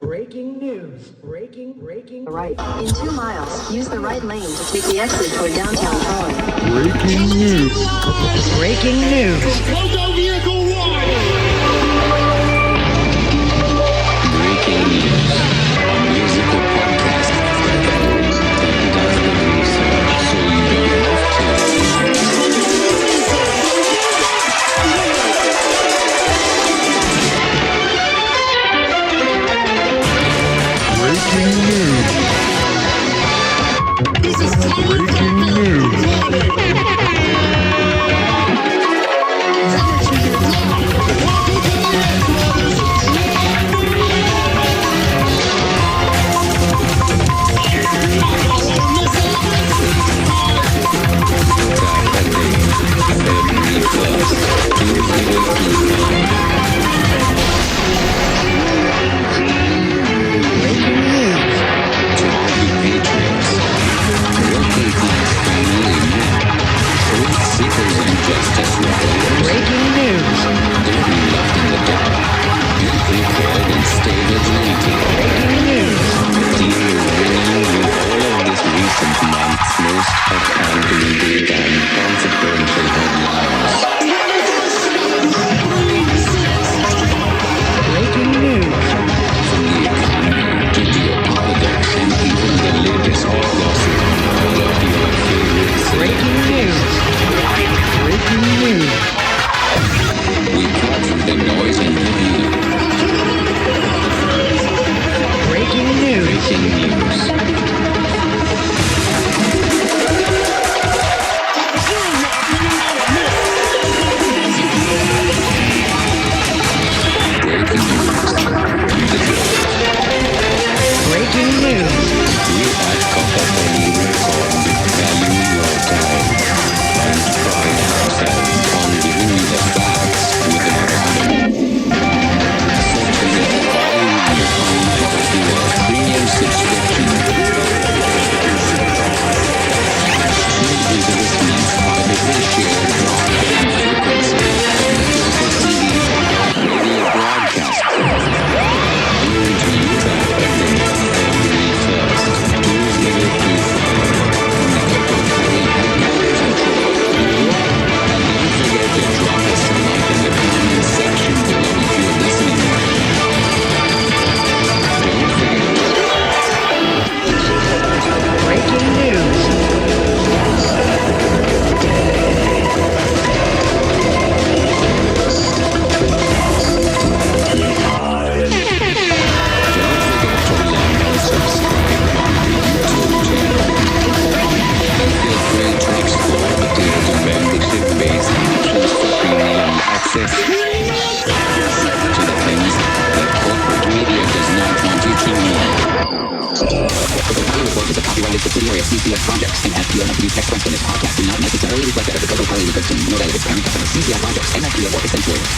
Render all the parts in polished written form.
Breaking news. Breaking. Right. In 2 miles, use the right lane to take the exit toward downtown Troy. Breaking news. Breaking news. Proposal vehicle 1. Breaking news. A musical podcast that does the research so you don't have to. Breaking news. This is Breaking news. Projects and FBO and text points from this podcast do not necessarily reflect that of the Kokopelli legal team, nor that of its parent company, CCI Projects, and FBO or its employers.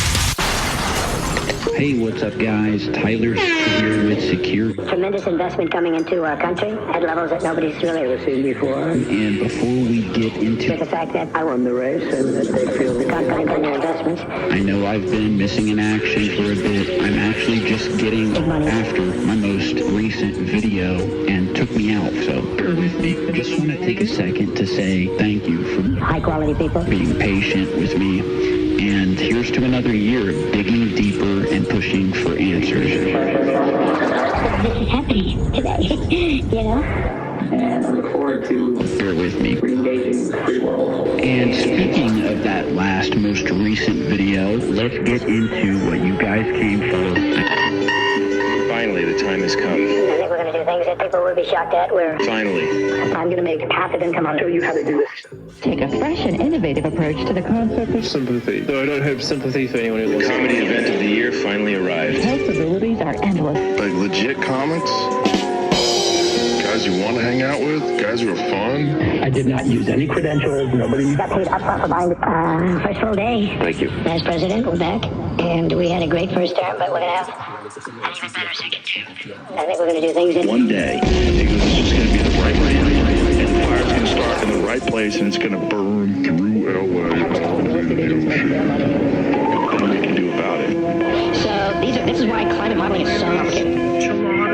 Hey, what's up, guys? Tyler here with Secure. Tremendous investment coming into our country at levels that nobody's really ever seen before. And before we get into The fact that I won the race and that they feel confident in their investments. I know I've been missing in action for a bit. I'm actually just getting after my most recent video and took me out, so bear with me. I just want to take a second to say thank you for High quality people. being patient with me. And here's to another year of digging deeper and pushing for answers. This is happening today, you know? And I look forward to Bear with me. engaging the free world. And speaking of that last, most recent video, let's get into what you guys came for. Finally, the time has come. I think we're going to do things that people will be shocked at. Finally. I'm going to make half of them come on. Show you how to do this. Take a fresh and innovative approach to the concept of Sympathy. Though I don't have sympathy for anyone who looks. The comedy event of the year finally arrived. possibilities are endless. Like legit comics? Guys you want to hang out with? Guys who are fun? I did not use any credentials. Nobody Got paid up front for buying the first full day. Thank you. As president, we're back. And we had a great first term, but we're going to have an even better second term. I think we're going to do things in One day, it's just going to be the right way. And the fire's going to start in the right place and it's going to burn through LA all the way to the ocean. Nothing we can do about it. So this is why climate modeling is so complicated.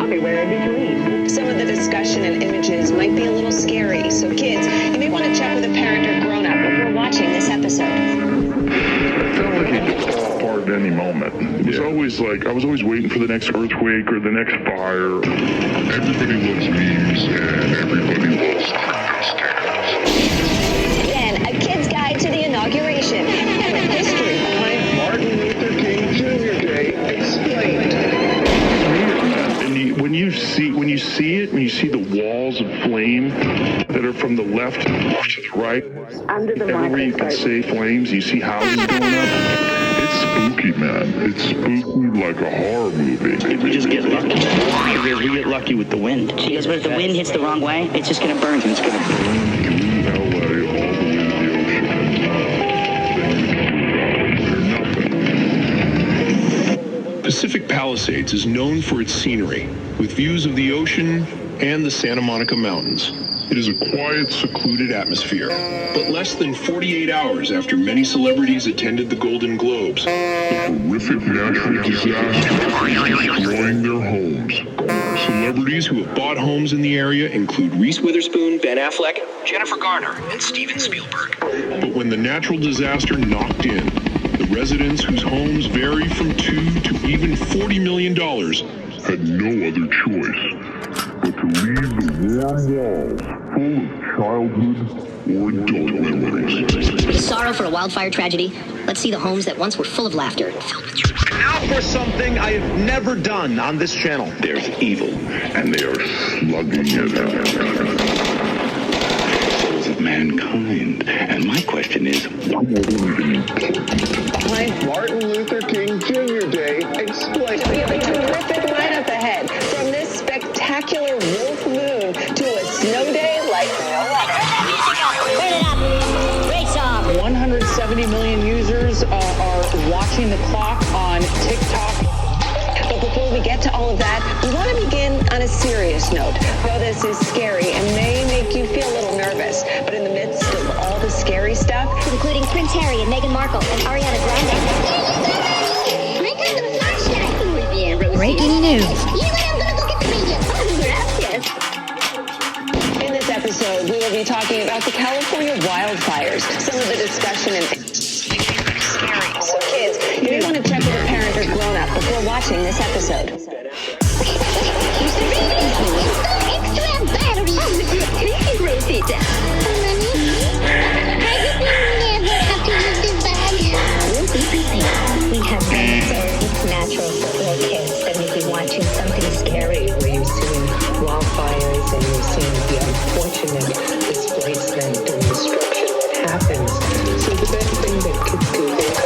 everywhere in between. Some of the discussion and images might be a little scary, so kids, you may want to check with a parent or grown-up before watching this episode. I felt like it could fall apart at any moment. It was always like, I was always waiting for the next earthquake or the next fire. Everybody loves memes and everybody loves Then, a kid's guide to the inauguration and the history behind Martin Luther King Jr. Day explained. And when you see the walls of flame that are from the left to the right, Under the everywhere you can see flames, you see houses going up. It's spooky, man. It's spooky like a horror movie. We just get lucky. We get lucky with the wind. She goes, but if the wind hits the wrong way, it's just going to burn. It's going to burn. Through LA, all the way to the ocean. Pacific Palisades is known for its scenery, with views of the ocean and the Santa Monica Mountains. It is a quiet, secluded atmosphere. But less than 48 hours after many celebrities attended the Golden Globes, Horrific natural disaster destroying their homes. celebrities who have bought homes in the area include Reese Witherspoon, Ben Affleck, Jennifer Garner, and Steven Spielberg. But when the natural disaster knocked in, the residents whose homes vary from $2 to even $40 million had no other choice but to leave the warm walls full of childhood or adult memories. Sorrow for a wildfire tragedy. Let's see the homes that once were full of laughter. Now for something I have never done on this channel. There's evil, and they are slugging it out. Souls of mankind. And my question is, Behind Martin Luther King Jr. Day explained. We have a terrific lineup ahead, from this spectacular wolf moon to a snow day like no other. Turn it up. Great song. 170 million users are watching the clock on TikTok. But before we get to all of that, we want to begin on a serious note. Though this is scary and may make you feel a little nervous, but in the midst of all the scary stuff, Including Prince Harry and Meghan Markle and Ariana Grande. Breaking news. in this episode, we will be talking about the California wildfires, some of the discussion and scary. So kids, you may want to check with a parent or grown-up before watching this episode. We have been so it's natural for all kids that we'd be watching something scary where you're seeing wildfires and you're seeing the unfortunate displacement and destruction that happens. So the best thing that kids do is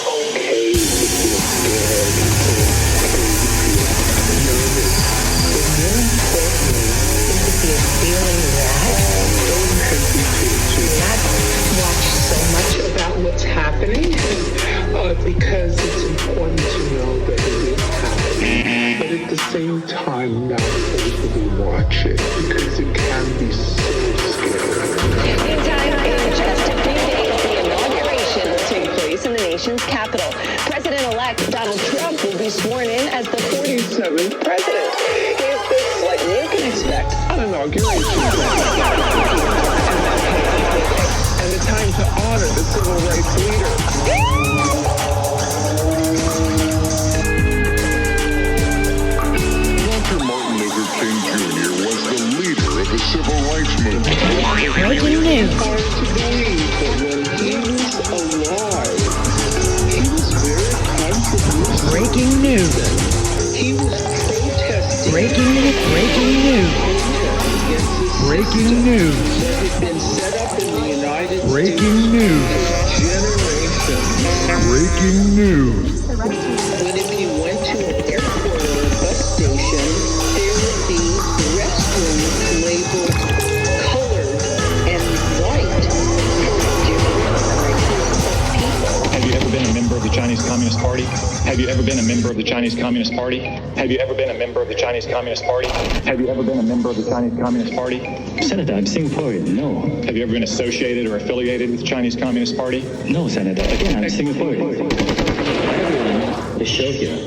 okay to feel scared, but more importantly, if you're feeling that, not watch so much about what's happening because it's important to know that it is happening. But at the same time, not playfully watch it because it can be so scary. In time, in just a few days, the inauguration will take place in the nation's capital. President-elect Donald Trump will be sworn in as the 47th president. Here's what you can expect on inauguration. And the time to honor the civil rights leader. Dr. Martin Luther King Jr. was the leader of the civil rights movement. Breaking news. Hard to believe, but when he was alive, he was very controversial. Breaking news. He was protesting Breaking news. Breaking news. that had been set up in the United Breaking States news. for generations. Breaking news. But if you went to an airport or a bus station, there would be restrooms labeled colored and white for different races of people. Have you ever been a member of the Chinese Communist Party? Have you ever been a member of the Chinese Communist Party? Have you ever been a member of the Chinese Communist Party? Have you ever been a member of the Chinese Communist Party? Senator, I'm Singaporean. No. Have you ever been associated or affiliated with the Chinese Communist Party? No, Senator. Again, I'm Singaporean. the show here.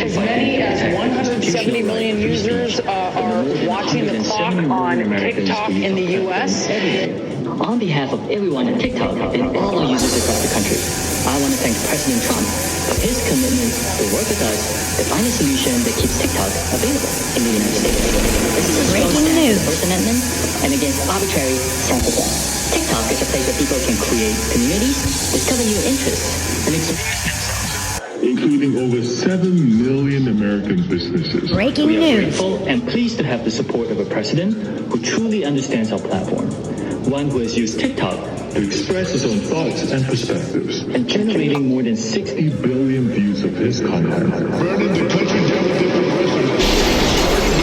As many as 170 million users are watching the clock on TikTok in the U.S. On behalf of everyone on TikTok and all our users across the country, I want to thank President Trump for his commitment to work with us to find a solution that keeps TikTok available in the United States. This is a strong stand for the First Amendment and against arbitrary censorship. TikTok is a place where people can create communities, discover new interests, and express themselves. Including over 7 million American businesses. Breaking We are news. grateful and pleased to have the support of a president who truly understands our platform. One who has used TikTok To express his own thoughts and perspectives. and generating more than 60 billion views of his content. Burning the country down with different presidents.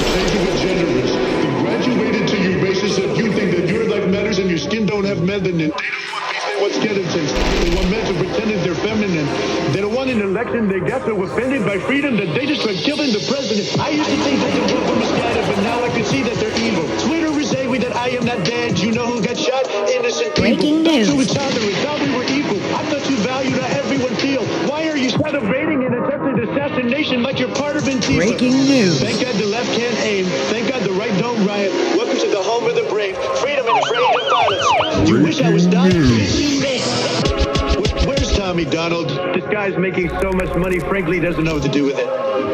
Starting with changing agendas. They graduated to you basis that you think that your life matters and your skin don't have melanin. They want skeletons. They want men to pretend that they're feminine. They don't want an election. They got so offended by freedom that they just start killing the president. I used to think that the world was misguided, but now I can see that they're evil. Twitter is saying that I am not dead. You know who got shot? Innocent people. Breaking news. Those who tolerant, thought we were equal. I thought you valued how everyone feels. Why are you celebrating an attempted assassination like you're part of Antifa? Breaking news. Thank God the left can't aim. Thank God the right don't riot. Welcome to the home of the brave. Freedom and afraid of violence. You wish I was dying? Where's Tommy Donald? This guy's making so much money, frankly, he doesn't know what to do with it.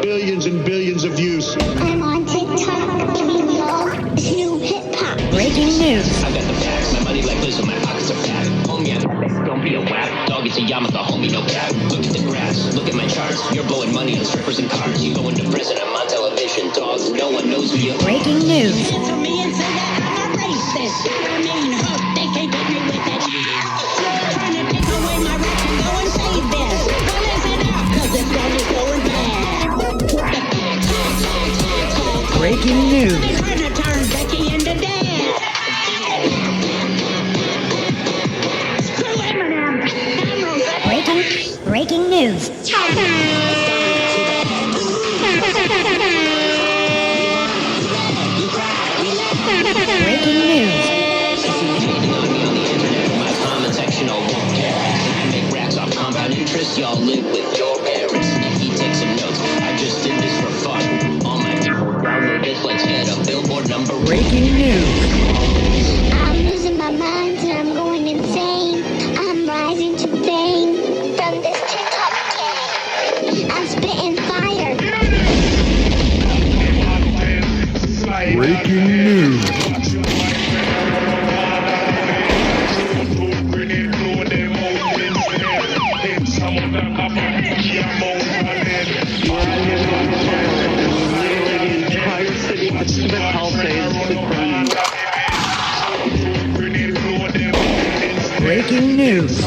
Billions and billions of views. I'm on TikTok. We love new hip hop. Breaking news. I got the facts, my money like Liz, my pockets are fat. Homie, don't be a whack. Dog, it's a Yamaka, homie, no cap. Look at the grass, look at my charts. You're blowing money on strippers and cars. You going to prison, I'm on television, dogs. No one knows who you are. Breaking news. For me and say that I'm a racist. I mean, hook, they can't get me with that. Trying to take away my rights and go and save this. Well, listen up, cause it's only going bad. Breaking news. They're trying to turn Becky into dad. Screw Eminem. Breaking news. Breaking news. My comment section all won't care. I make racks off compound interest. Y'all live with your parents. He takes some notes. I just did this for fun. All my people download this. Let's get a billboard number. Breaking news. I'm losing my mind and I'm going insane. I'm rising to fame from this TikTok gang. I'm spitting fire. Breaking news. Breaking news.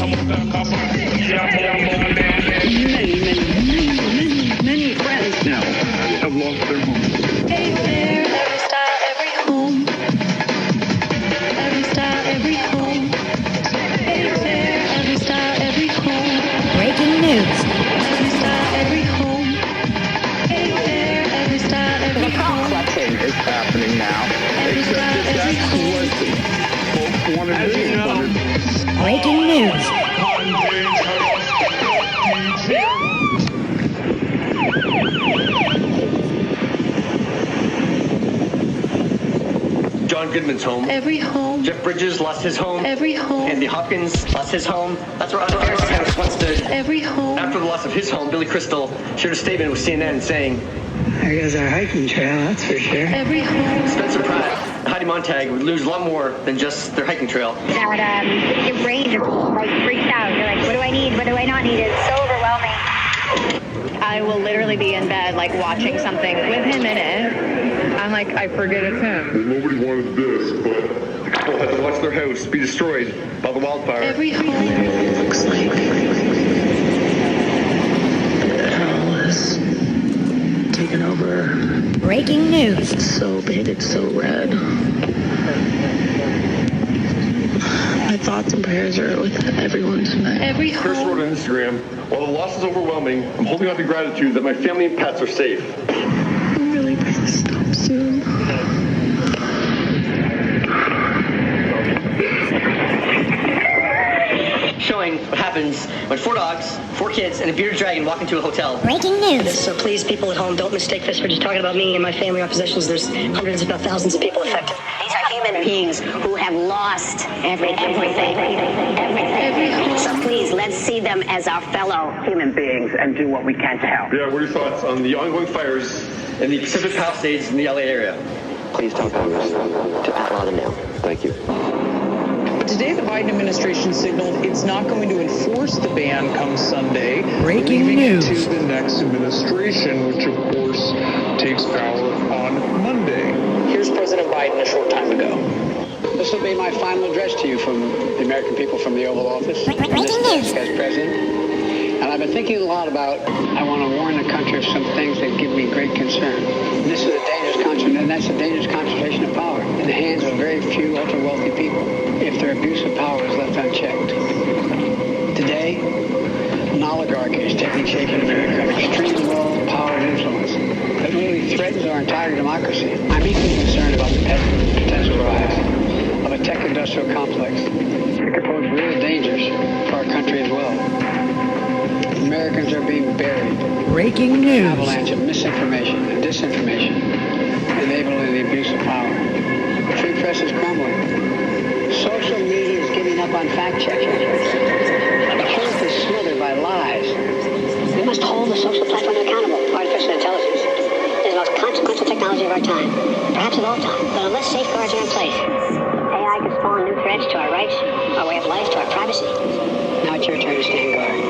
Many friends now have lost their homes. Hey there, every style, every home. Every style, every home. Hey there, every style, every home. Breaking news. Every style, every home. Hey there, every style, every home. Complexing is happening now. Every style, every home. Folks want to do. Breaking news. John Goodman's home. Every home. Jeff Bridges lost his home. Every home. Anthony Hopkins lost his home. That's where Andre Harris once stood. Every home. After the loss of his home, Billy Crystal shared a statement with CNN saying, "There goes our hiking trail, that's for sure." Every home. Spencer Pratt and Heidi Montag would lose a lot more than just their hiking trail. That your brain just like freaks out. You're like, what do I need? What do I not need? It's so overwhelming. I will literally be in bed, like, watching something with him in it. I'm like, I forget it's him. Nobody wanted this, but the couple had to watch their house be destroyed by the wildfire. Every home. It looks like hell is taken over. Breaking news. It's so big, it's so red. My thoughts and prayers are with everyone tonight. Every Chris home. wrote on Instagram, while the loss is overwhelming, I'm holding on to gratitude that my family and pets are safe. I'm really going to stop soon. Showing what happens when 4 dogs, 4 kids, and a bearded dragon walk into a hotel. Breaking news. So please, people at home, don't mistake this for just talking about me and my family or possessions. There's hundreds, if not thousands, of people affected. These are human beings who have lost everything. So please, let's see them as our fellow human beings and do what we can to help. Yeah, what are your thoughts on the ongoing fires In the Pacific Palisades in the LA area. Please tell Congress to outlaw them now. Thank you. Today, the Biden administration signaled it's not going to enforce the ban come Sunday. Breaking leaving news. it to the next administration, which of course takes power on Monday. Here's President Biden a short time ago. This will be my final address to you from the American people from the Oval Office. Breaking news. As president. And I've been thinking a lot about, I want to warn the country of some things that give me great concern. This is a dangerous concentration, and that's a dangerous concentration of power in the hands of very few ultra-wealthy people if their abuse of power is left unchecked. Today, an oligarchy is taking shape in America, an extreme world of power and influence that really threatens our entire democracy. I'm equally concerned about the potential rise of a tech-industrial complex that could pose real dangers for our country as well. Americans are being buried. Breaking An news. avalanche of misinformation and disinformation, enabling the abuse of power. The free press is crumbling. Social media is giving up on fact-checking. The truth is smothered by lies. We must hold the social platform accountable. Artificial intelligence It is the most consequential technology of our time, perhaps of all time. But unless safeguards are in place, AI could spawn new threats to our rights, our way of life, to our privacy. Now it's your turn to stand guard.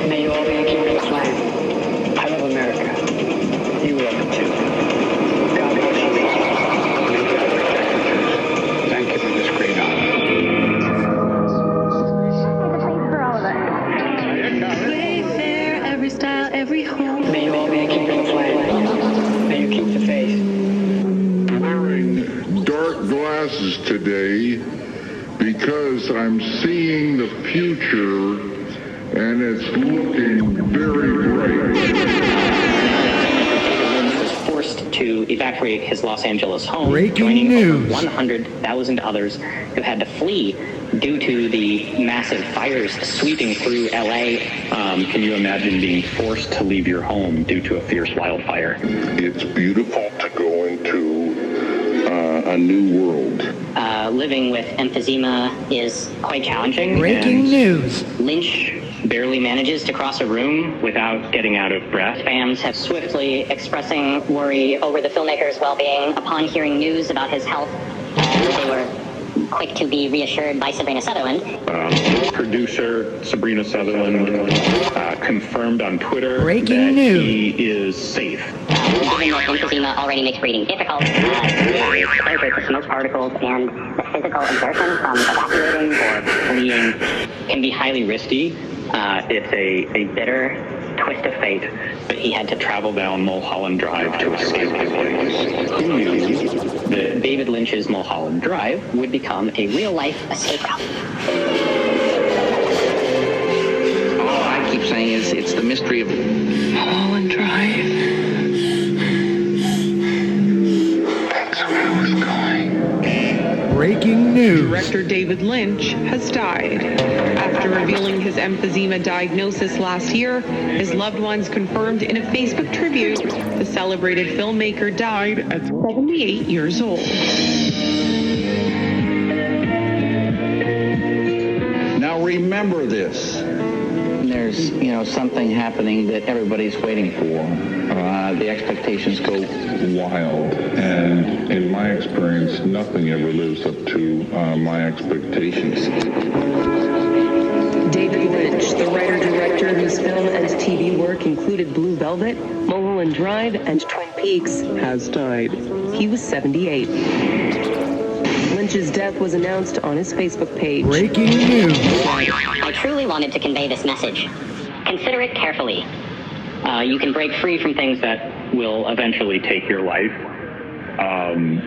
May you all be a keeper of the flame. I love America. You love it too. God bless you. May God protect the truth. Thank you for this great honor. Wayfair, every style, every home. May you all be a keeper of the flame. May you keep the faith. Wearing dark glasses today because I'm seeing the future and it's looking very bright. Was forced to evacuate his Los Angeles home, Breaking joining news. over 100,000 others who had to flee due to the massive fires sweeping through LA. Can you imagine being forced to leave your home due to a fierce wildfire? It's beautiful to go into a new world. Living with emphysema is quite challenging. Breaking and news. Lynch barely manages to cross a room without getting out of breath. Fans have swiftly expressing worry over the filmmaker's well-being upon hearing news about his health. They were quick to be reassured by Sabrina Sutherland. Producer Sabrina Sutherland confirmed on Twitter Breaking that news. he is safe. Given that emphysema already makes breathing difficult, exposure to smoke particles and the physical exertion from evacuating or fleeing can be highly risky. It's a bitter twist of fate, but he had to travel down Mulholland Drive to escape his place. Who knew that David Lynch's Mulholland Drive would become a real-life escape route? All I keep saying is it's the mystery of Mulholland Drive. That's where I was going. Breaking news. Director David Lynch has died. After revealing his emphysema diagnosis last year, his loved ones confirmed in a Facebook tribute the celebrated filmmaker died at 78 years old. Now remember this. There's, something happening that everybody's waiting for. The expectations go Wild, and in my experience, nothing ever lives up to my expectations. David Lynch, the writer-director whose film and TV work included Blue Velvet, Mulholland Drive, and Twin Peaks, has died. He was 78. Lynch's death was announced on his Facebook page. Breaking news. I truly wanted to convey this message. Consider it carefully. You can break free from things that will eventually take your life. On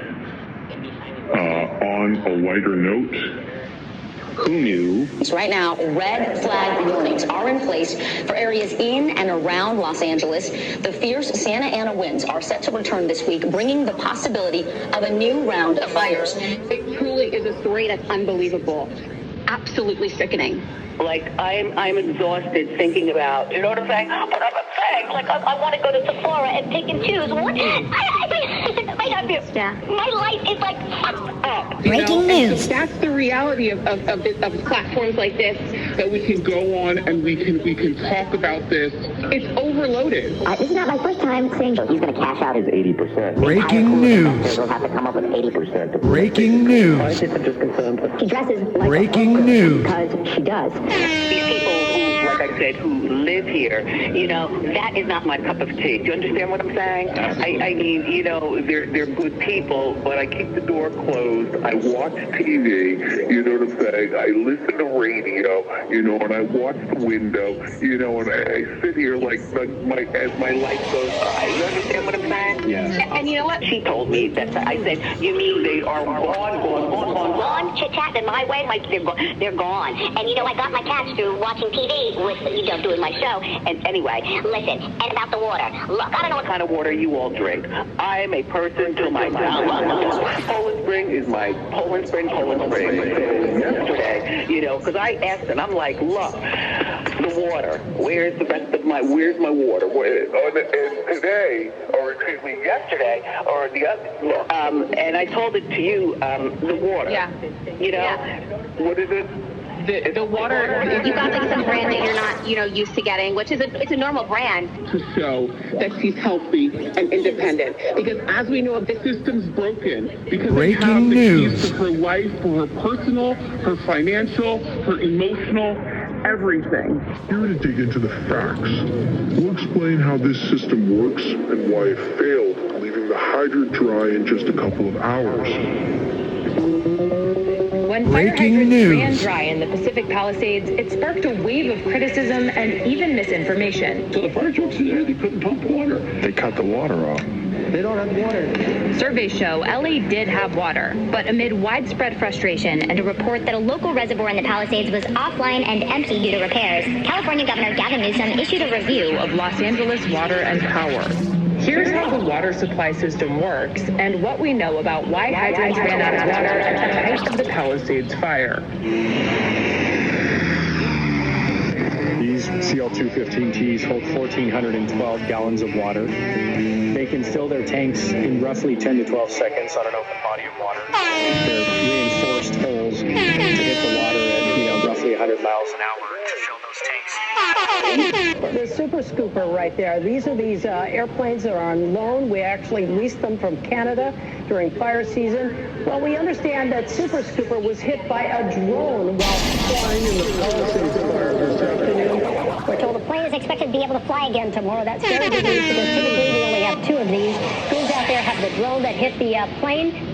a lighter note, Who knew? Right now, red flag warnings are in place for areas in and around Los Angeles. The fierce Santa Ana winds are set to return this week, bringing the possibility of a new round of fires. It truly is a story that's unbelievable. absolutely sickening. Like, I'm exhausted thinking about, you know what I'm saying? But I'm saying, like, I want to go to Sephora and pick and choose. What? My life is like fucked up. Breaking news. So that's the reality of platforms like this, that we can go on and we can talk about this. It's overloaded. This is not my first time saying he's going to cash out his 80%. Breaking news. He'll have to come up with 80%. Breaking news. She dresses like Breaking a news. because she does. These people who, like I said, who live here, you know, that is not my cup of tea. Do you understand what I'm saying? I mean, you know, they're good people, but I keep the door closed. I watch TV, you know what I'm saying? I listen to radio, you know, and I watch the window, you know, and I sit here like as my life goes by. You understand what I'm saying? Yeah. And you know what? She told me that. I said, you mean they are gone? Chit-chat in my way, like they're gone. And you know, I got my catch through watching TV with, you know, doing my show. And anyway, Listen, and about the water. Look, I don't know what kind of water you all drink. I am a person to my Poland Spring is my Poland Spring. So yesterday, you know, because I asked and I'm like, look, the water. Where's my water? And today, or excuse me, yesterday, or the other, and I told it to you, the water. Yeah. You know, what is it? The water. You got like some brand that you're not, you know, used to getting, which is it's a normal brand. To show that she's healthy and independent, because as we know, the system's broken. Because Breaking they have the news. keys to her life, for her personal, her financial, her emotional, everything. Here to dig into the facts. We'll explain how this system works and why it failed, leaving the hydrant dry in just a couple of hours. When fire Breaking hydrants news. ran dry in the Pacific Palisades, it sparked a wave of criticism and even misinformation. So the fire trucks in there, they couldn't pump water. They cut the water off. They don't have water. Surveys show LA did have water, but amid widespread frustration and a report that a local reservoir in the Palisades was offline and empty due to repairs, California Governor Gavin Newsom issued a review of Los Angeles water and power. Here's how the water supply system works and what we know about why hydrants ran out of water at the height of the Palisades fire. These CL215Ts hold 1,412 gallons of water. They can fill their tanks in roughly 10 to 12 seconds on an open body of water. They're reinforced holes to hit the water at, roughly 100 miles an hour to fill those tanks. The Super Scooper right there. These are airplanes that are on loan. We actually leased them from Canada during fire season. Well, we understand that Super Scooper was hit by a drone while flying in the Palisades fire this afternoon. We're told the plane is expected to be able to fly again tomorrow. That's very good news because typically we only have 2 of these. Crews out there have the drone that hit the plane.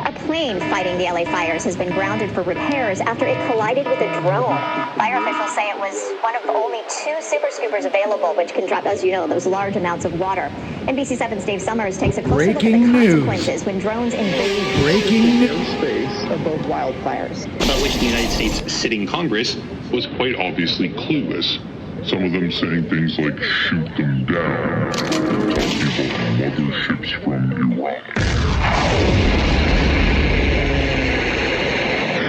A plane fighting the LA fires has been grounded for repairs after it collided with a drone. Fire officials say it was one of only 2 Super Scoopers available, which can drop, as you know, those large amounts of water. NBC7's Dave Summers takes a closer look at the consequences when drones invade Breaking airspace of both wildfires. About which the United States sitting Congress was quite obviously clueless. Some of them saying things like, shoot them down. Talking about motherships from Iran.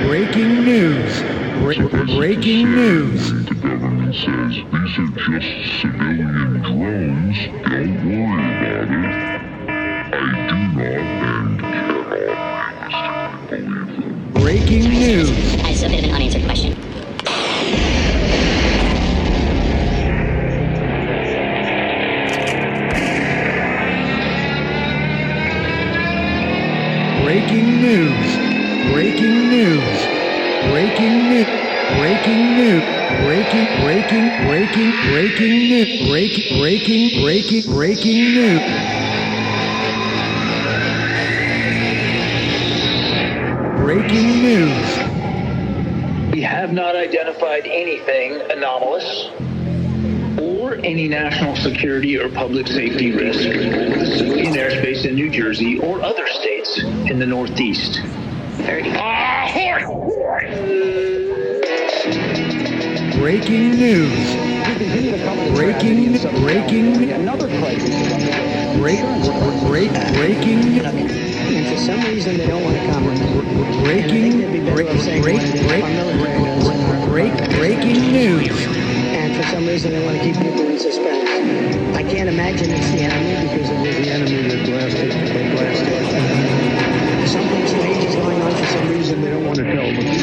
Breaking news. Breaking news. The government says these are just civilian drones. Don't worry about it. I do not and cannot realistically believe them. Breaking news. That's a bit of an unanswered question. Breaking news. Breaking news. Breaking news. Breaking news. Breaking news. Breaking news. We have not identified anything anomalous or any national security or public safety risk over the civilian airspace in New Jersey or other states in the Northeast. Breaking news. Breaking. Another crisis. Breaking. And for some reason, reason they don't want to come. Breaking news. And for some reason they want to keep people in suspense. I can't imagine it's the enemy because it was the enemy that blasted. Something strange is going on for some reason they don't want to tell the people.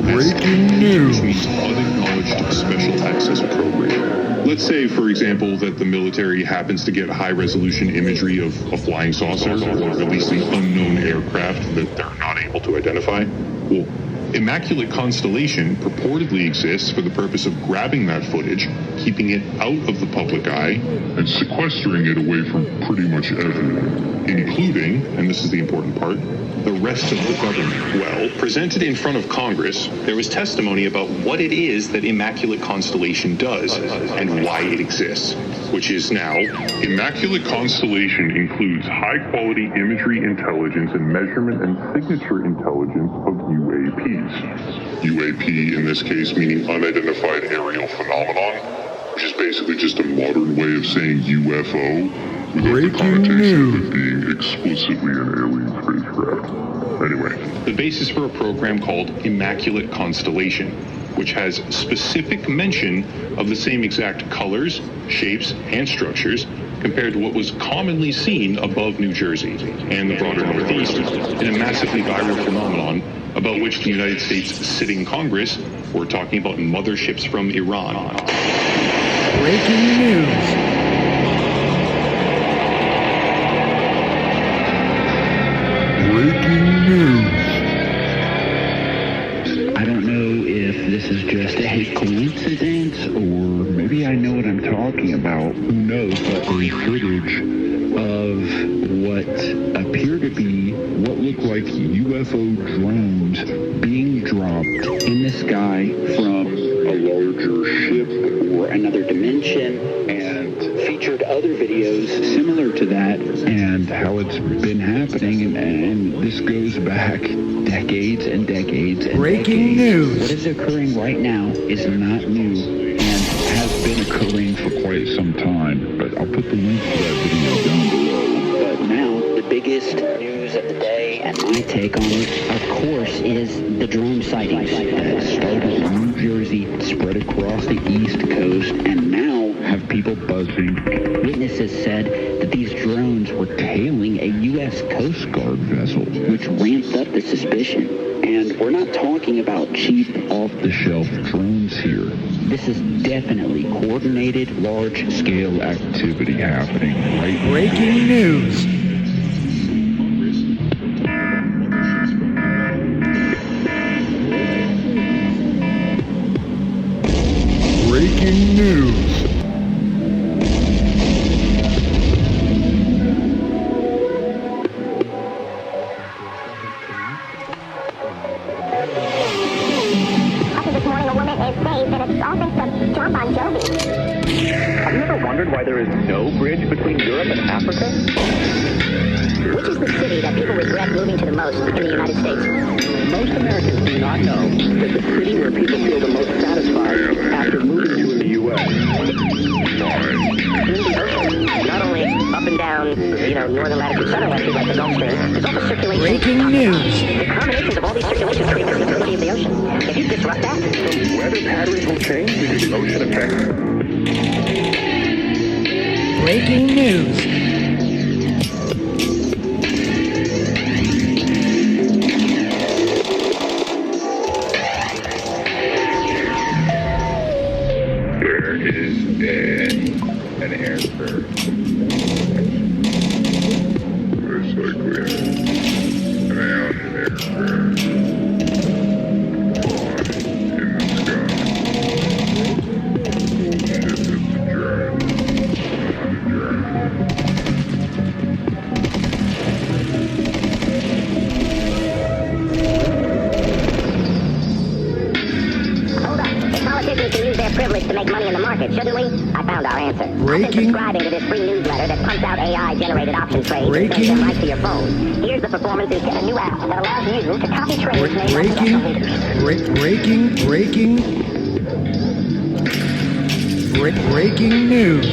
Breaking news. Unacknowledged special access program. Let's say, for example, that the military happens to get high-resolution imagery of a flying saucer or at least an unknown aircraft that they're not able to identify. Well, Immaculate Constellation purportedly exists for the purpose of grabbing that footage, keeping it out of the public eye, and sequestering it away from pretty much everyone, including, and this is the important part, the rest of the government. Well, presented in front of Congress, there was testimony about what it is that Immaculate Constellation does and why it exists, which is now, Immaculate Constellation includes high-quality imagery intelligence and measurement and signature intelligence of UAPs. UAP, in this case, meaning unidentified aerial phenomenon, which is basically just a modern way of saying UFO, without the connotation of it being explicitly an alien spacecraft. Anyway, the basis for a program called Immaculate Constellation, which has specific mention of the same exact colors, shapes, and structures compared to what was commonly seen above New Jersey and the broader Northeast in a massively viral phenomenon about which the United States sitting Congress were talking about motherships from Iran. Breaking news. Breaking news. I don't know if this is just a coincidence or maybe I know what I'm talking about. Who knows? But the footage of what appear to be what look like UFO drones being dropped in the sky from a larger ship or another dimension, and featured other videos similar to that and how it's been happening, and this goes back decades and decades and Breaking decades. news. What is occurring right now is not new and has been occurring for quite some time, but I'll put the link to that video down below. But now, the biggest news of the day and my take on it, of course, is the drone sightings that started in New Jersey, spread across the East Coast, and now have people buzzing. Witnesses said that these drones were tailing a U.S. Coast Guard vessel, which ramped up the suspicion. And we're not talking about cheap, off-the-shelf drones here. This is definitely coordinated, large-scale activity happening right now. Breaking news. Breaking news. Have you ever wondered why there is no bridge between Europe and Africa? Which is the city that people regret moving to the most in the United States? Most Americans do not know that the city where people feel the most satisfied after moving to the U.S. In the ocean, not only up and down, northern latitude, southern latitude, like the Gulf Stream, there's also circulation. Breaking news. The combinations of all these circulation create the stability of the ocean. If you disrupt that, The weather patterns will change because the ocean affects. Breaking news. There is an answer. Most likely an aircraft. privilege to make money in the market, shouldn't we? I found our answer. I've been subscribing to this free newsletter that pumps out AI-generated option trades and sends them right to your phone. Here's the performance is a new app that allows you to copy trades made by Breaking news.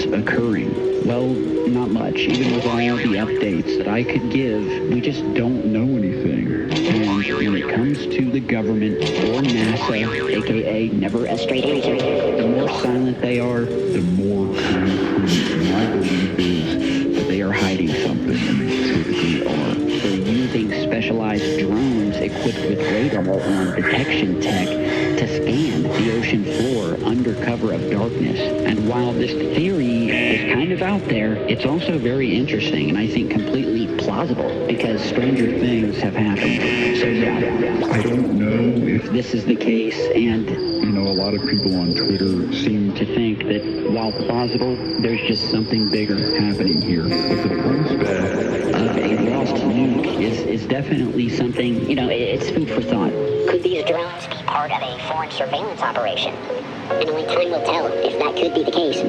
what's occurring? Well, not much. Even with all the updates that I could give, we just don't know anything. And when it comes to the government or NASA, aka never a straight answer, the more silent they are, the more concrete. My belief is that they are hiding something, and they typically are. They're using specialized drones equipped with radar or detection tech to scan the ocean floor under cover of darkness. And while this theory is kind of out there, it's also very interesting and I think completely plausible because stranger things have happened. So yeah, I don't know if this is the case, and a lot of people on Twitter seem to think that while plausible, there's just something bigger happening here. But the prospect of a lost nuke is definitely something, it's food for thought. Could these drones be part of a foreign surveillance operation? And only time will tell if that could be the case.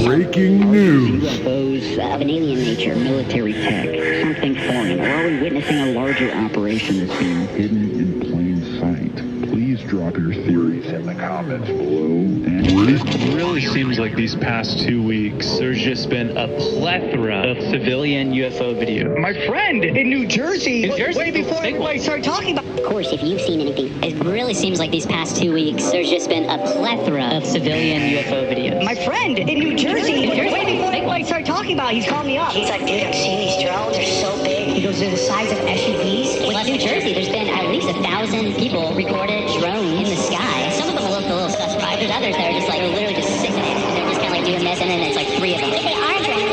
Breaking news. UFOs of an alien nature, military tech, something foreign, or are we witnessing a larger operation that's being hidden in plain sight? Please drop your theories in the comments below. It really seems like these past 2 weeks, there's just been a plethora of civilian UFO video. My friend in New Jersey, way before everybody started talking about. Of course, if you've seen anything, it really seems like these past 2 weeks, there's just been a plethora of civilian UFO videos. My friend in New Jersey, way before everybody started talking about it, he's called me up. He's like, dude, I'm seeing these drones, they're so big. He goes, they're the size of SUVs. Well, New Jersey, there's been at least 1,000 people recorded drones in the sky. Some of them look a little suspect. There's others that are just like literally just sitting there. And they're just kind of like doing this, and then it's like 3 of them. If they are drones,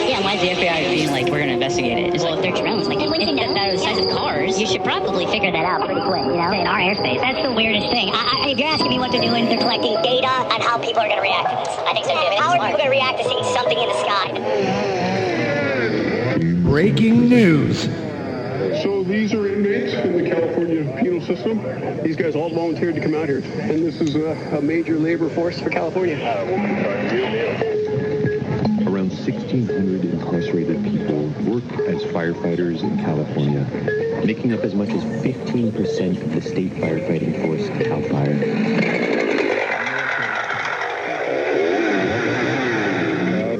yeah, why is the FBI being like, we're going to investigate it? It's well, if they're drones, like, if they're the size of cars, you should probably figure that out pretty quick, in our airspace. That's the weirdest thing. If you're asking me what they're doing, they're collecting data on how people are going to react to this. I think so, too. How are people going to react to seeing something in the sky? Breaking news. So these are inmates in the California penal system. These guys all volunteered to come out here. And this is a major labor force for California. Around 1,600 incarcerated people work as firefighters in California, making up as much as 15% of the state firefighting force, CAL FIRE.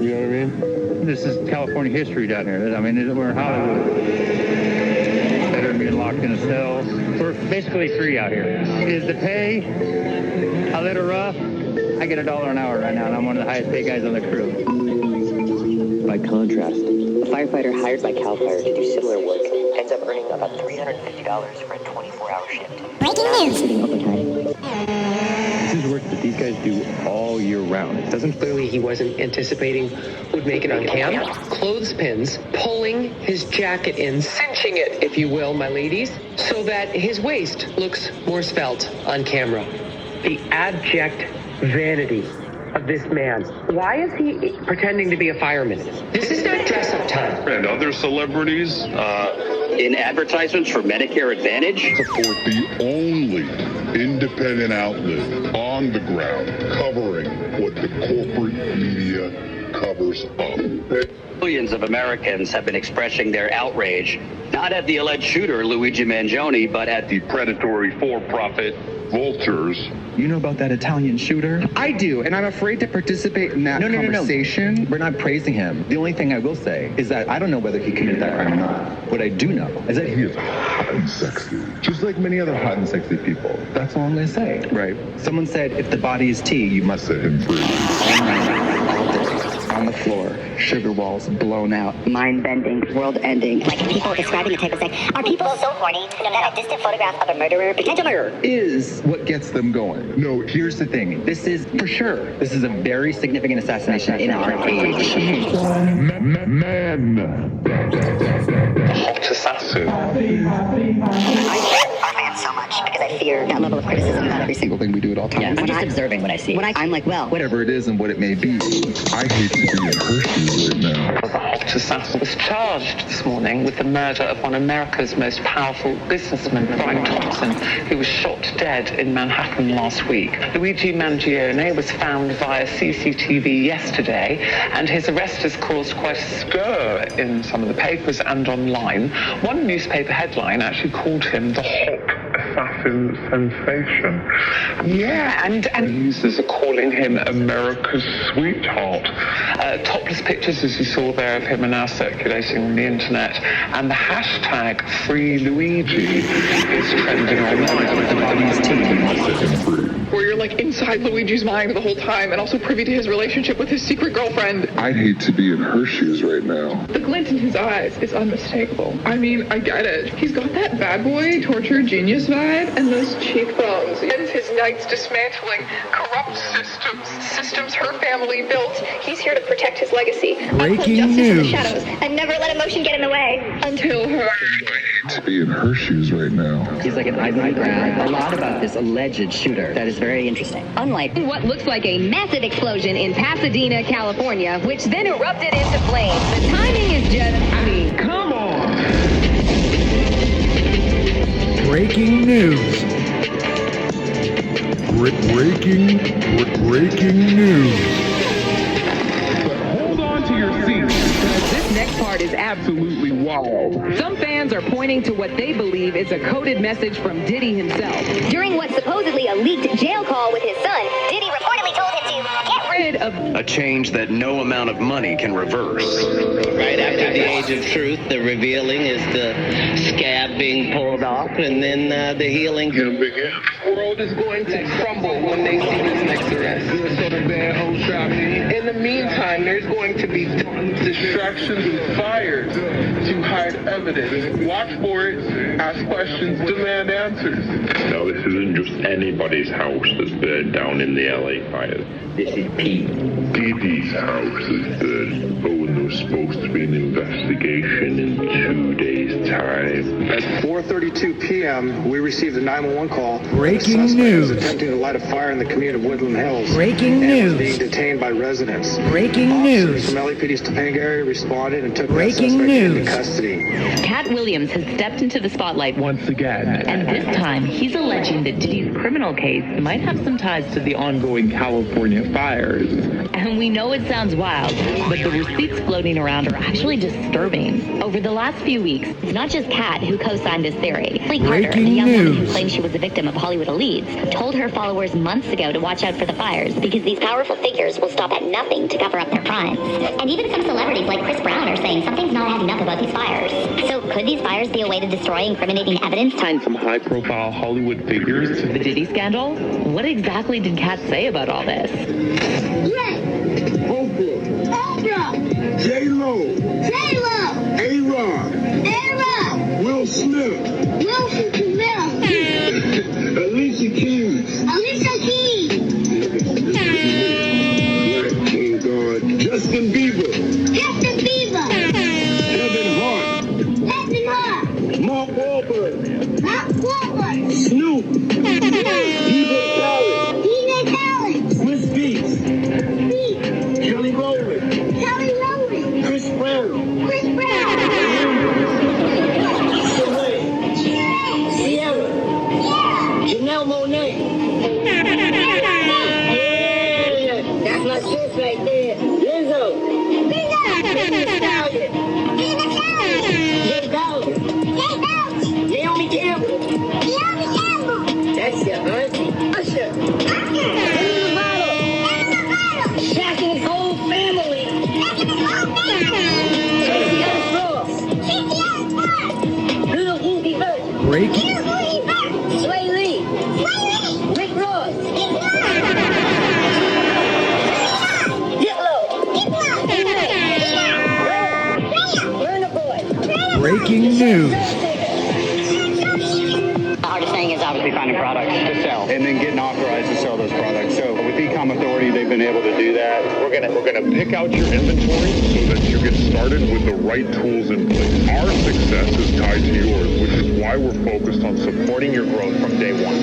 You know what I mean? This is California history down here. I mean, we're in Hollywood. Better than being locked in a cell. We're basically free out here. Is the pay a little rough? I get $1 an hour right now, and I'm one of the highest paid guys on the crew. By contrast, a firefighter hired by CAL FIRE to do similar work ends up earning about $350 for a 24-hour shift. Breaking news! This is work that these guys do all year round. It doesn't Clearly, he wasn't anticipating would make it on cam. Clothespins, pulling his jacket in, cinching it, if you will, my ladies, so that his waist looks more svelte on camera. The abject vanity of this man. Why is he pretending to be a fireman? This is not dress-up time. And other celebrities, in advertisements for Medicare Advantage? Support the only independent outlet on the ground covering what the corporate media covers up. Millions of Americans have been expressing their outrage, not at the alleged shooter, Luigi Mangione, but at the predatory for-profit vultures. You know about that Italian shooter? I do, and I'm afraid to participate in that conversation. No. We're not praising him. The only thing I will say is that I don't know whether he committed that crime or not. What I do know is that he is hot and sexy, just like many other hot and sexy people. That's all I'm going to say. Right. Someone said, if the body is tea, you must set him free. On the floor, sugar walls blown out, mind-bending, world-ending. Like people describing the type of sex. Are people so horny that a distant photograph of a murderer, potential murderer, is what gets them going? No, here's the thing. This is, for sure, this is a very significant assassination in our age. Man. Hot assassin. I fear our man so much because I fear that level of criticism about every single thing we do at all times. Yeah, I'm just observing what I see. I'm like, well, whatever it is and what it may be. I hate to be in her shoes right now. The hot assassin was charged this morning with the murder of one of America's most powerful businessmen, Brian Thompson, who was shot dead in Manhattan last week. Luigi Mangione was found via CCTV yesterday, and his arrest has caused quite a stir in some of the papers and online. One newspaper headline actually called him the Hawk of assassin sensation. Yeah, and users are calling him America's sweetheart. topless pictures, as you saw there, of him are now circulating on the internet, and the hashtag #FreeLuigi is trending online. Where you're like inside Luigi's mind the whole time and also privy to his relationship with his secret girlfriend. I'd hate to be in her shoes right now. The glint in his eyes is unmistakable. I mean, I get it. He's got that bad boy, torture genius vibe, and those cheekbones. And his knights dismantling corrupt systems her family built. He's here to protect his legacy. Breaking news. In the shadows and never let emotion get in the way. Until her. I'd hate to be in her shoes right now. He's like an Ivan McGrath. A lot about this alleged shooter. That is very interesting. Unlike what looks like a massive explosion in Pasadena, California, which then erupted into flames. The timing is just, come on. Breaking news. Breaking news. Hold on to your seats. This next part is absolutely wild. Some fans are pointing to what they believe is a coded message from Diddy himself. During what's supposedly a leaked jail call with his son, Diddy reportedly told him to get rid of a change that no amount of money can reverse. Right after the age of truth, the revealing is the scab being pulled off, and then the healing can begin. The world is going to crumble when they see this next arrest. In the meantime, there's going to be Distractions and fires to hide evidence. Watch for it, ask questions, demand answers. Now, this isn't just anybody's house that's burned down in the LA fires. This is Pete. Diddy's house is burned. Oh, and there was supposed to be an investigation in 2 days' time. At 4:32 p.m., we received a 911 call. Breaking The suspect news. was attempting to light a fire in the community of Woodland Hills. Breaking and news. was being detained by residents. Breaking Officers news. from LAPD's Topanga area responded and took Breaking the suspect news. into custody. Cat Williams has stepped into the spotlight Once again. and this time he's alleging that Diddy's criminal case might have some ties to the ongoing California fires. And we know it sounds wild, but the receipts floating around are actually disturbing. Over the last few weeks, It's not just Kat who co-signed this theory. Lee Carter, Breaking the young woman who news. claims she was a victim of Hollywood elites, told her followers months ago to watch out for the fires because these powerful figures will stop at nothing to cover up their crimes. And even some celebrities like Chris Brown are saying something's not adding up about these fires. So could these fires be a way to destroy incriminating evidence? From high-profile Hollywood figures the Diddy scandal? What exactly did Kat say about all this? Oprah. J-Lo. A-Rod. Will Smith. Wilson Camille. Alicia Keys. King God. Justin Bieber. Kevin Hart. Mark Wahlberg. Snoop. Eva Khaled. Miss Beats. Kelly Rowland. Chris Brown. Sierra. Janelle Monáe. Yeah, that's my sis right there. Lizzo. Stallion. J Balvin. Naomi Campbell. That's your auntie. Usher. Shaq and his whole family. Tracy Ellis Ross. Little Uzi Vert. Breaking. Sway Lee. Rick Ross. Diplo. Burna Boy. Breaking news. The hardest thing is obviously finding products to sell And then getting authorized to sell those products. So with Ecom Authority, they've been able to do that. We're gonna pick out your inventory so that you get started with the right tools in place. Our success is tied to yours, which is why we're focused on supporting your growth from day one.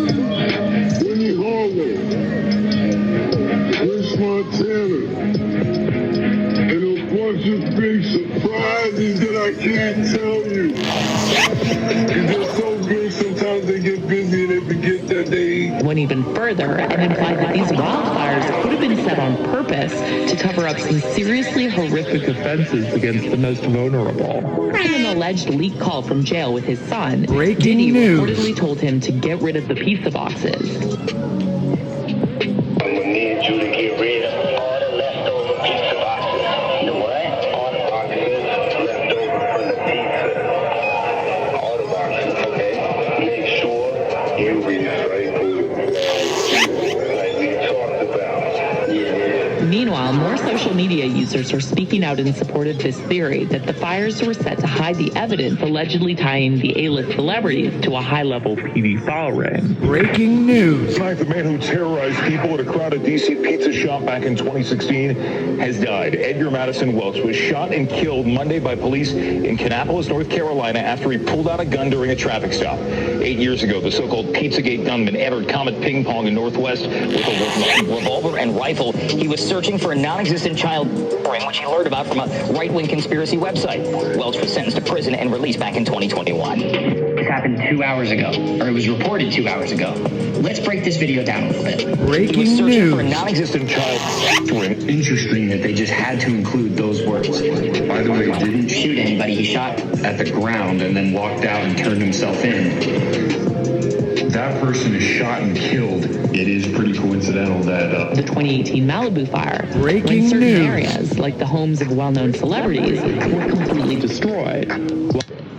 Winnie Hallway. Chris Montana. And a bunch of big surprises that I can't tell you. Because they're so big, sometimes they get busy and they forget Went even further and implied that these wildfires could have been set on purpose to cover up some seriously horrific offenses against the most vulnerable. In an alleged leak call from jail with his son, Diddy reportedly told him to get rid of the pizza boxes. I'm gonna need you to get rid of all the leftover pizza boxes. The what? All the boxes left over from the pizza. All the boxes, okay? Make sure you recycle like we talked about. Meanwhile, more social media users are speaking out in support of this theory that the fires were set to hide the evidence allegedly tying the A-list celebrities to a high-level pedophile ring. Breaking news. Tonight, the man who terrorized people at a crowded D.C. pizza shop back in 2016 has died. Edgar Madison Welch was shot and killed Monday by police in Kannapolis, North Carolina, after he pulled out a gun during a traffic stop. 8 years ago, the so-called Pizzagate gunman entered Comet Ping Pong in Northwest with a revolver and rifle. He was searching for a non-existent child ring, which he learned about from a right-wing conspiracy website. Welch was sentenced to prison and released back in 2021. This happened 2 hours ago, or it was reported 2 hours ago. Let's break this video down a little bit. He was Breaking searching news. for a non-existent child ring. Interesting that they just had to include those words. By the way, he didn't shoot anybody. He shot at the ground and then walked out and turned himself in. That person is shot and killed. It is pretty coincidental that The 2018 Malibu fire, Breaking when certain news. areas, like the homes of well-known celebrities, were completely destroyed.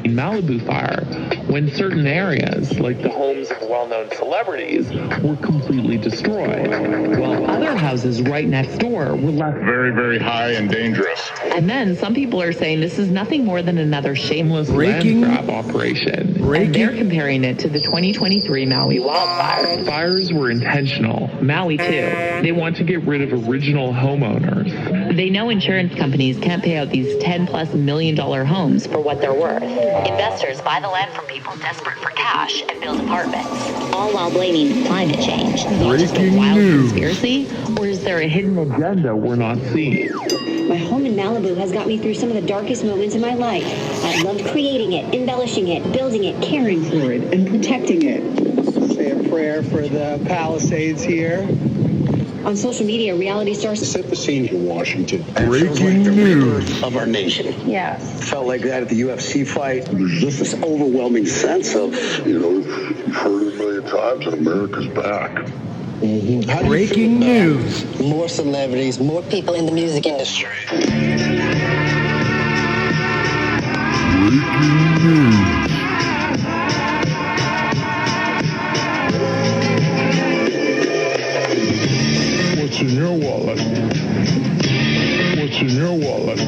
Malibu fire, when certain areas, like the homes of well-known celebrities, were completely destroyed, while other houses right next door were left Very, very high and dangerous. And then some people are saying this is nothing more than another shameless Breaking- land grab operation. Breaking- And they're comparing it to the 2023 Maui wildfire. Fires were intentional. Maui too. They want to get rid of original homeowners. They know insurance companies can't pay out these $10+ million homes for what they're worth. Investors buy the land from people desperate for cash and build apartments, all while blaming climate change. Is it just a Breaking wild news. conspiracy, or is there a hidden agenda we're not seeing? My home in Malibu has got me through some of the darkest moments in my life. I loved creating it, embellishing it, building it, caring for it, and protecting it. Say a prayer for the Palisades here. On social media, reality stars set the scene in Washington. Breaking news. Of our nation. Yes. Felt like that at the UFC fight. There's just this overwhelming sense of, You've heard it a million times that America's back. Breaking news. more celebrities, more people in the music industry. Breaking news. What's in your wallet? What's in your wallet?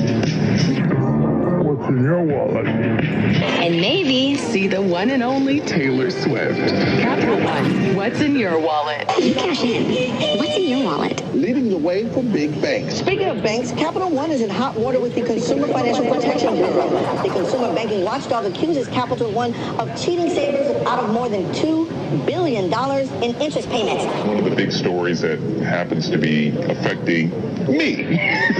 What's in your wallet? And maybe see the one and only Taylor Swift. Capital One, what's in your wallet? You cash in. What's in your wallet? Leading the way for big banks. Speaking of banks, Capital One is in hot water with the Consumer Financial Protection Bureau. The Consumer Banking Watchdog accuses Capital One of cheating savers out of more than $2 billion in interest payments. One of the big stories that happens to be affecting me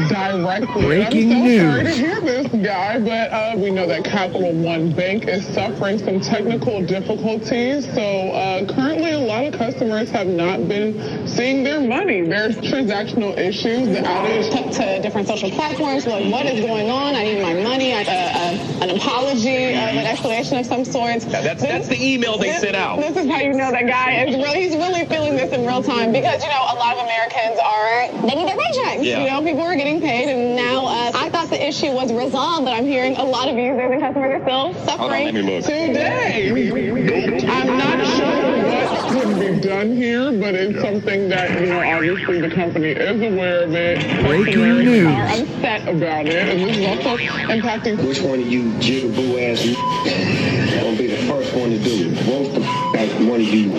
Directly. Breaking I'm so sorry to news. hear this, guy, but we know that Capital One Bank is suffering some technical difficulties. So currently, a lot of customers have not been seeing their money. There's transactional issues. The outage To different social platforms, like what is going on? I need my money. An apology, an explanation of some sort. That's the email they sent out. This is how you know that guy is he's really feeling this in real time because a lot of Americans they need their paychecks. Yeah. People are getting paid, and now I thought the issue was resolved, but I'm hearing a lot of users and customers are still suffering. Let me look. today. I'm not sure what could be done here, but it's something that obviously the company is aware of it. Breaking Customers news. are upset about it, and this is also impacting. Which one of you jigaboo ass gonna be the first one to do it? Roast the out one of you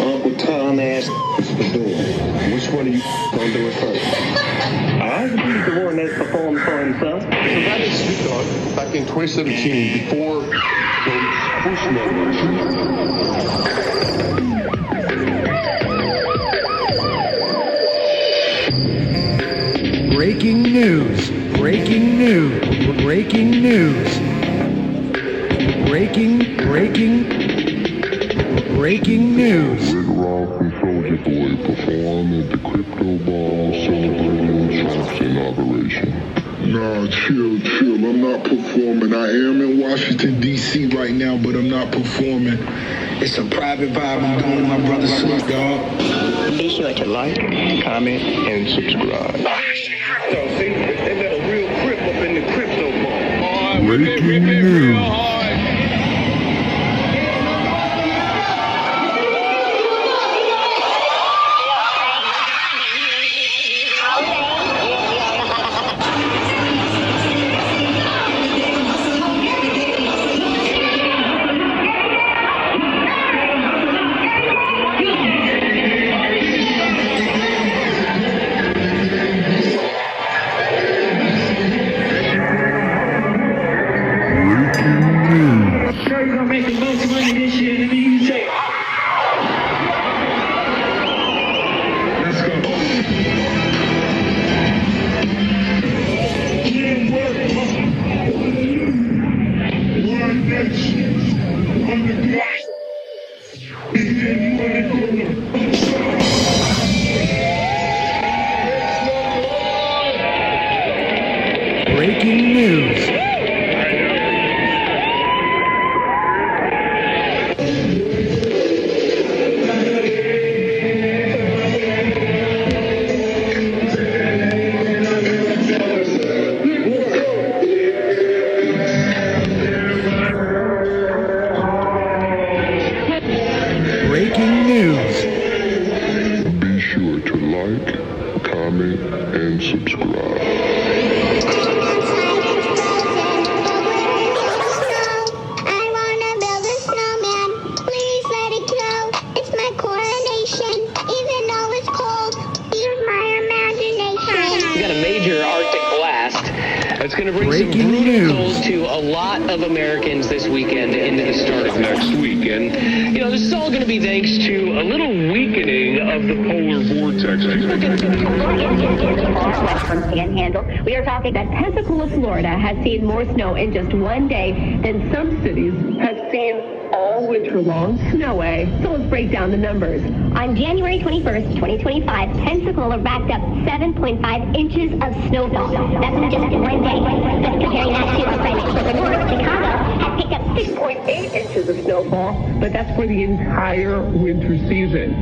Uncle Tom ass for doing it. Which one of you gonna do it first? I believe the one that performed for himself. So that is Snoop Dogg back in 2017 before those push Breaking news. Breaking news. Breaking news. Breaking Breaking news. Rick Ross and Soulja Boy perform at the Crypto Ball celebrating Trump's inauguration. Nah, chill. I'm not performing. I am in Washington, D.C. right now, but I'm not performing. It's a private vibe I'm doing with my brother Snoop Dogg. Be sure to like, Comment and subscribe. So, see, they let a real crip up in the Crypto Ball. Breaking news. Breaking news. Breaking news. Be sure to like, comment, and subscribe. It's going to bring some brutal cold to a lot of Americans this weekend into the start of next weekend. You know, this is all going to be thanks to a little weakening of the polar vortex. Panhandle. We are talking that Pensacola, Florida has seen more snow in just one day than some cities have seen all winter long snoway. So let's break down the numbers. On January 21st, 2025, Pensacola racked up 7.5 inches of snowfall. That's in just one day. But comparing that to our friend North, Chicago has picked up 6.8 inches of snowfall, but that's for the entire winter season.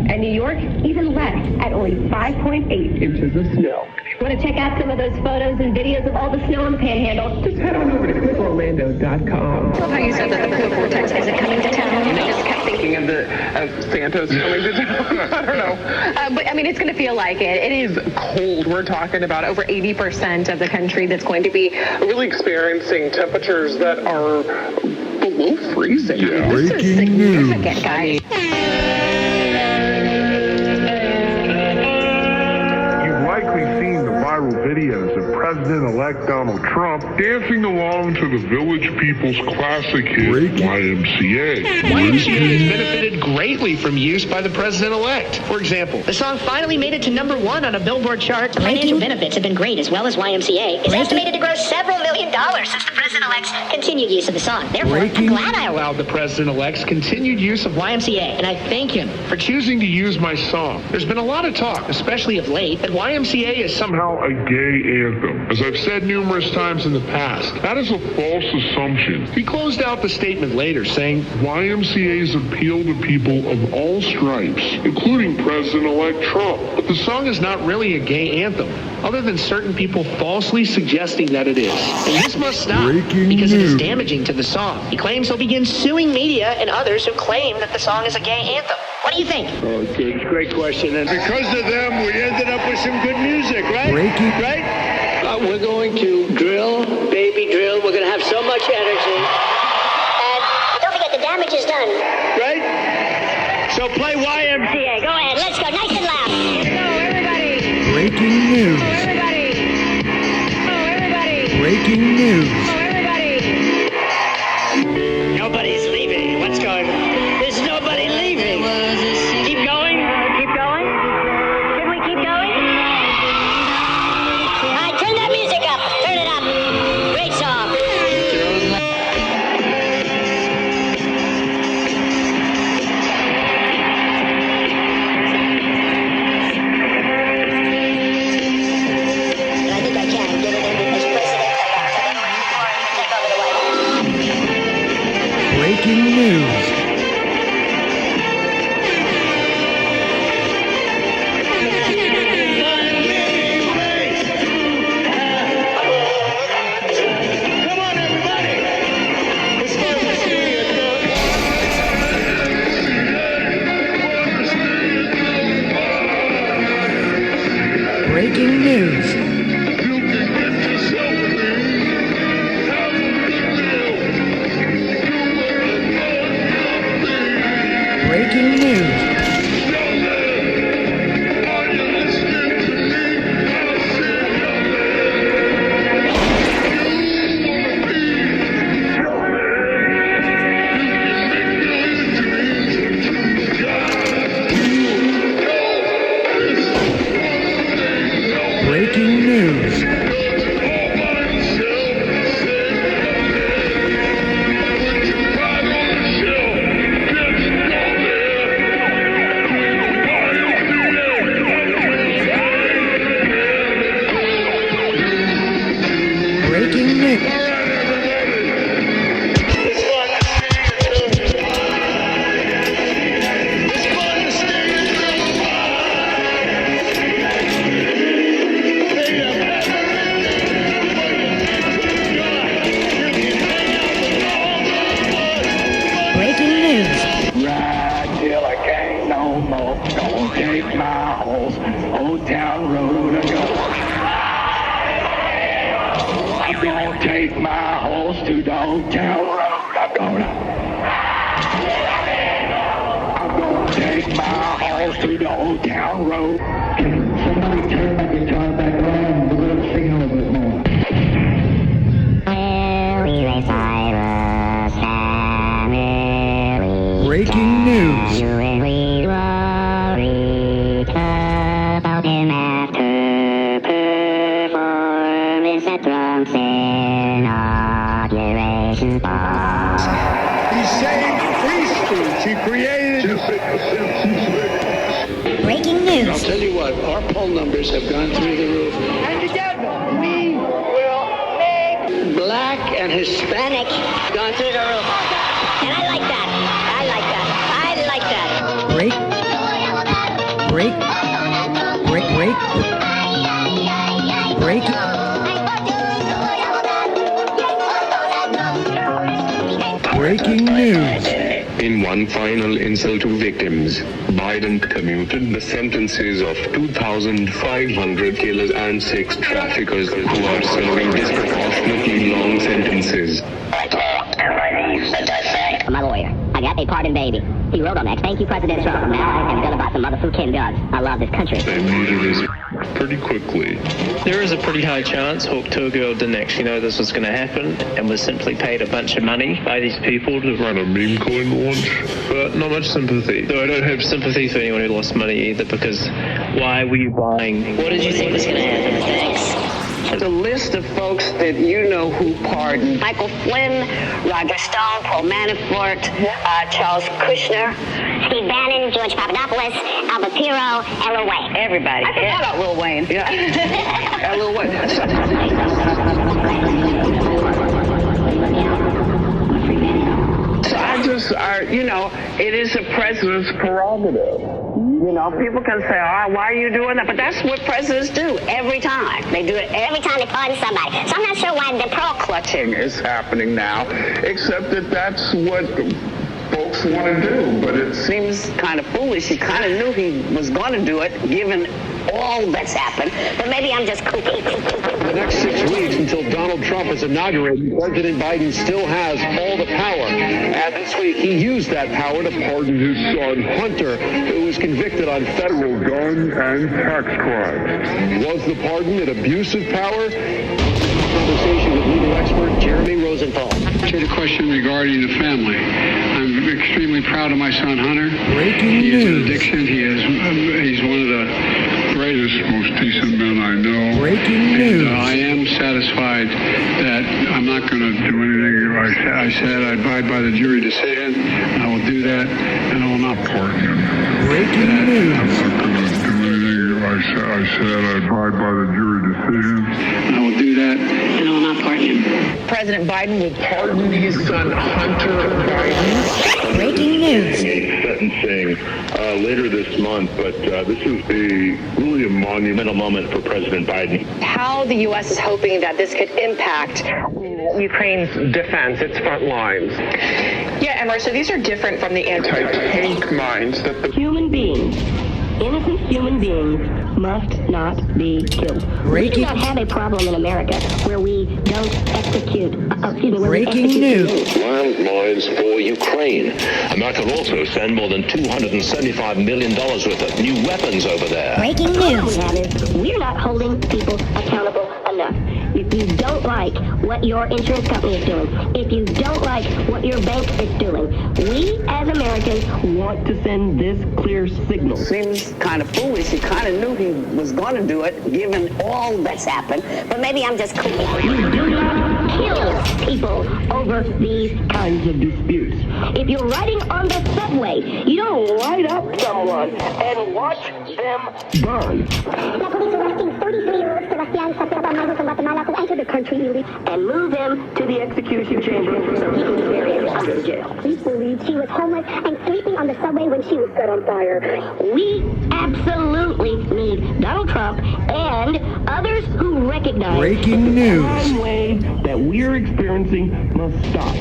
And New York, even less, at only 5.8 inches of snow. Want to check out some of those photos and videos of all the snow on the Panhandle? Just head on over to cliporlando.com. I love how you said that the polar vortex isn't coming to town. And I just kept thinking of Santa's coming to town. I don't know. But I mean, it's going to feel like it. It is cold. We're talking about over 80% of the country that's going to be really experiencing temperatures that are below freezing. Yeah. This is significant, guys. Likely seen the viral videos of President-elect Donald Trump dancing along to the Village People's classic hit, YMCA. YMCA has benefited greatly from use by the president-elect. For example, the song finally made it to #1 on a Billboard chart. The financial benefits have been great, as well as YMCA is estimated to gross several $1 million since the president-elect's continued use of the song. Therefore, I'm glad I allowed the president-elect's continued use of YMCA, and I thank him for choosing to use my song. There's been a lot of talk, especially of late, that YMCA is somehow a gay anthem. As I've said numerous times in the past, that is a false assumption. He closed out the statement later, saying, YMCA's appeal to people of all stripes, including President-elect Trump. But the song is not really a gay anthem, other than certain people falsely suggesting that it is. And this must stop, because it is damaging to the song. He claims he'll begin suing media and others who claim that the song is a gay anthem. What do you think? Oh, it's a great question. And because of them, we ended up with some good music, right? Right? We're going to drill, baby drill. We're going to have so much energy. And don't forget the damage is done. Right? So play YMCA. Go ahead. Let's go. Nice and loud. Here we go, everybody. Breaking news. Oh, everybody. Oh, everybody. Breaking news. Oh, everybody. Nobody's leaving. What's going on? There's nobody leaving. Keep going. Keep going. Should we keep going? All right, turn that music up. Turn it up. Great song. take my horse, Old Town Road. I'm gonna take my horse to the Old Town Road. I'm gonna take my horse to the Old Town Road. Can somebody turn my guitar back on and we're gonna sing a little bit more? Breaking news. He saved free speech. He created. Breaking news. I'll tell you what, our poll numbers have gone through the roof. And together, we will make Black and Hispanic gone through the roof. And I like that. I like that. I like that. Breaking news. In one final insult to victims, Biden commuted the sentences of 2,500 killers and 6 traffickers who are serving disproportionately long sentences. My lawyer. I got a pardon, baby. He wrote on that. Thank you, President Trump. Now I am gonna buy some motherfucking guns. I love this country. They needed this pretty quickly. There is a pretty high chance Hawk Tour Girl didn't actually know this was going to happen and was simply paid a bunch of money by these people to run a meme coin launch. But not much sympathy. Though I don't have sympathy for anyone who lost money either, because why were you buying? What did you think was going to happen? Thanks. The list of folks that you know who pardoned: Michael Flynn, Roger Stone, Paul Manafort, Charles Kushner, Steve Bannon, George Papadopoulos, Albert Pirro, and Lil Wayne. Everybody. I forgot about Lil Wayne. Yeah. Lil Wayne. It is the president's prerogative. People can say, why are you doing that? But that's what presidents do every time. They do it every time they pardon somebody. So I'm not sure why the pearl clutching is happening now, except that that's what folks want to do. But it seems kind of foolish. He kind of knew he was going to do it, given all that's happened. But maybe I'm just kooky. The next 6 weeks until Donald Trump is inaugurated, President Biden still has all the power. And this week, he used that power to pardon his son, Hunter, who was convicted on federal gun and tax crimes. Was the pardon an abuse of power? Conversation with legal expert Jeremy Rosenthal. To the question regarding the family, I'm extremely proud of my son Hunter. Breaking he news. Is an addiction. He's one of the greatest, most decent men I know. Breaking news. And I am satisfied that I'm not going to do anything. I said I abide by the jury decision. I will do that, and I will not pardon him. Breaking news. I'm not going to do anything. I said I abide by the jury decision. I will do that, and I will not pardon him. President Biden will pardon his son Hunter Biden. Breaking news. Sentencing later this month, but this is really a monumental moment for President Biden. How the U.S. is hoping that this could impact Ukraine's defense, its front lines. Yeah, Emma, so these are different from the anti-tank mines that the Human beings, innocent human beings, must not be killed. We do not have a problem in America where we don't execute. Breaking news. Landmines for Ukraine. America will also send more than $275 million worth of new weapons over there. Breaking news. We're not holding people accountable enough. If you don't like what your insurance company is doing, if you don't like what your bank is doing, we as Americans Want to send this clear signal. seems kind of foolish. He kind of knew he was going to do it, given all that's happened. but maybe I'm just cool. You do not kill people over these kinds of disputes. If you're riding on the subway, you don't light up someone and watch them burn. La police arresting 33-year-old Sebastian Zapata from Guatemala who entered the country illegally And move him to the execution chamber so he can be buried under jail. Police believe she was homeless and sleeping on the subway when she was set on fire. We absolutely need Donald Trump and others who recognize Breaking news. The crime wave that we're experiencing must stop.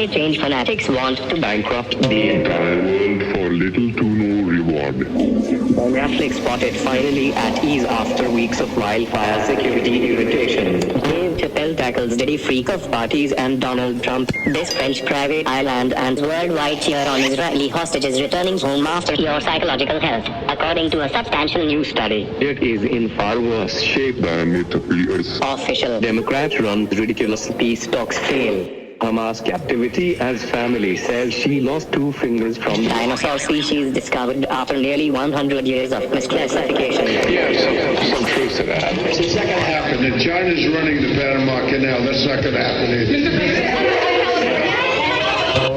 climate change fanatics want to bankrupt the entire world for little to no reward. Netflix spotted finally at ease after weeks of wildfire security irritation. Dave Chappelle tackles Diddy freak of parties and Donald Trump. This French private island and worldwide cheer on Israeli hostages returning home after your psychological health, according to a substantial new study. It is in far worse shape than it appears. Official Democrats run ridiculous peace talks fail. Hamas captivity as family says she lost 2 fingers from dinosaur species discovered after nearly 100 years of misclassification. Yeah, some truth to that. It's not going to happen. If China's running the Panama Canal, that's not going to happen either.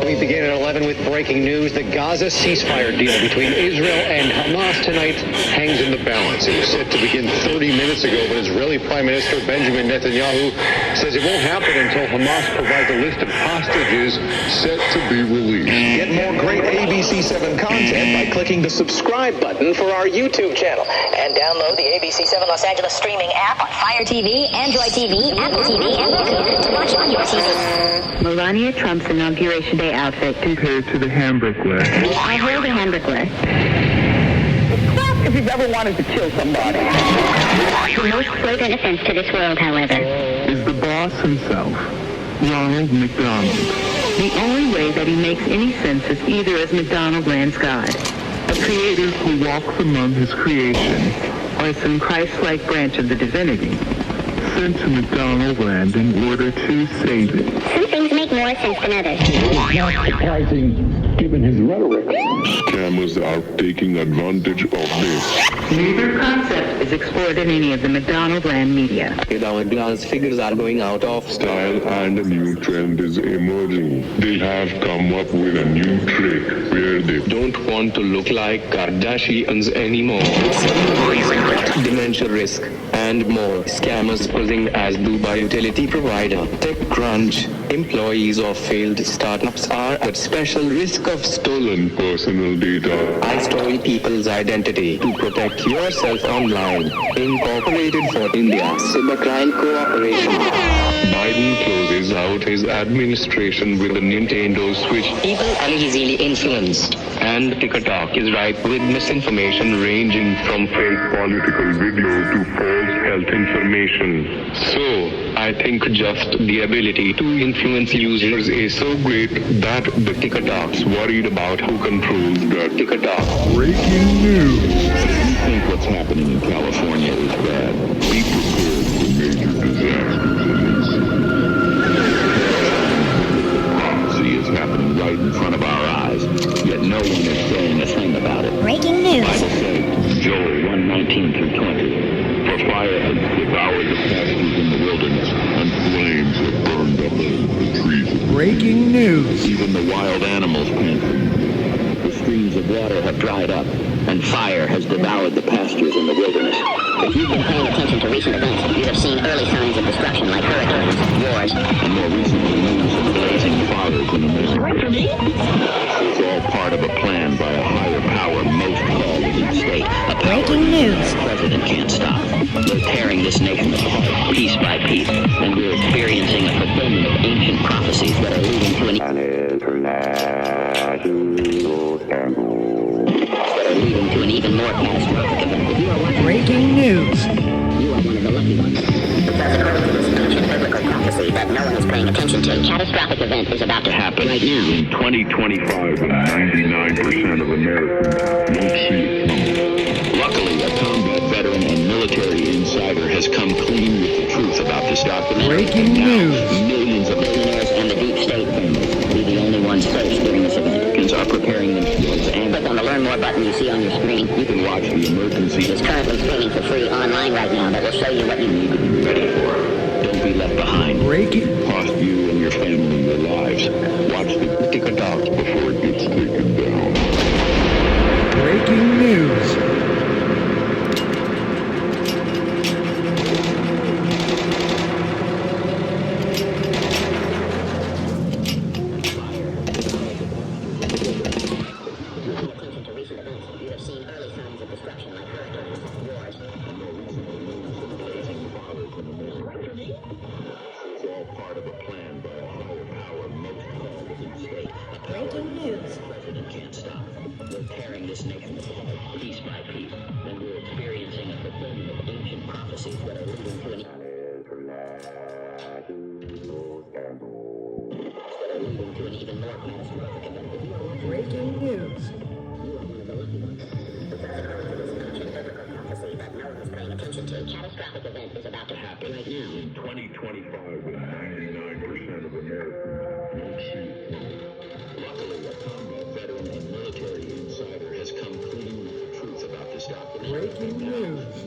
We begin at 11 with breaking news. The Gaza ceasefire deal between Israel and Hamas tonight hangs in the balance. It was set to begin 30 minutes ago, but Israeli Prime Minister Benjamin Netanyahu says it won't happen until Hamas provides a list of hostages set to be released. Get more great ABC7 content by clicking the subscribe button for our YouTube channel. And download the ABC7 Los Angeles streaming app on Fire TV, Android TV, Apple TV, and Roku to watch on your TV. Melania Trump's Inauguration Day outfit compared to the Hamburglar. I heard the Hamburglar. If you've ever wanted to kill somebody. The most flagrant offense to this world, however, is the boss himself, Ronald McDonald. The only way that he makes any sense is either as McDonaldland's God, A creator who walks among his creation, or some Christ-like branch of the divinity, sent to McDonaldland in order to save it. Some things make more sense than others. Not surprising, given his rhetoric. Scammers are taking advantage of this. Neither concept is explored in any of the McDonaldland media. McDonald's figures are going out of Style and a new trend is emerging. They have come up with a new trick where they don't want to look like Kardashians anymore. Dementia risk and more. Scammers posing as Dubai utility provider. TechCrunch. Employees of failed startups are at special risk of stolen personal data. I stole people's identity to protect yourself online. Incorporated for India. Cybercrime Cooperation. Biden closes out his administration with a Nintendo Switch. People are easily influenced. And TikTok is ripe with misinformation ranging from fake political video to false health information. So, I think just the ability to influence users is so great that the TikTok's worried about who controls the TikTok. Breaking news. If you think what's happening in California is bad, be prepared for major disasters in this. Prophecy is happening right in front of our eyes, yet no one is saying a thing about it. Breaking news. Bible says, Joel 1:19 through 20. For fire has devoured the pastures in the wilderness, and flames have burned up the trees. Breaking news. Even the wild animals pant. The streams of water have dried up, and fire has devoured the pastures in the wilderness. If you've been paying attention to recent events, you have seen early signs of destruction like hurricanes, wars, and more recently news of blazing fires in America. This is all part of a plan by a higher power most call the deep state. A power breaking news. The president can't stop. We're tearing this nation apart, piece by piece, and we're experiencing a fulfillment of ancient prophecies that are leading to an international scandal. That are leading to an even more catastrophic event. Breaking news. You are one of the lucky ones. Because according to this ancient biblical prophecy that no one is paying attention to, a catastrophic event is about to happen right now. In 2025, 99% of Americans won't see it coming. Luckily, a combat veteran and military insider has come clean with the truth about this document. Breaking now, news. Millions of billionaires and the deep state families will be the only ones safe during this event. Americans are preparing themselves, and click on the Learn More button you see on your screen. you can watch the emergency. It's currently streaming for free online right now that will show you what you need to be ready for. Don't be left behind. Breaking. Cost you and your family your lives. Watch the TikTok before it gets taken down. Breaking news. news. Catastrophic event is about to happen right now. In 2025, 99% of Americans won't see it. Luckily, a combat veteran and military insider has come clean with the truth about this document. Breaking news.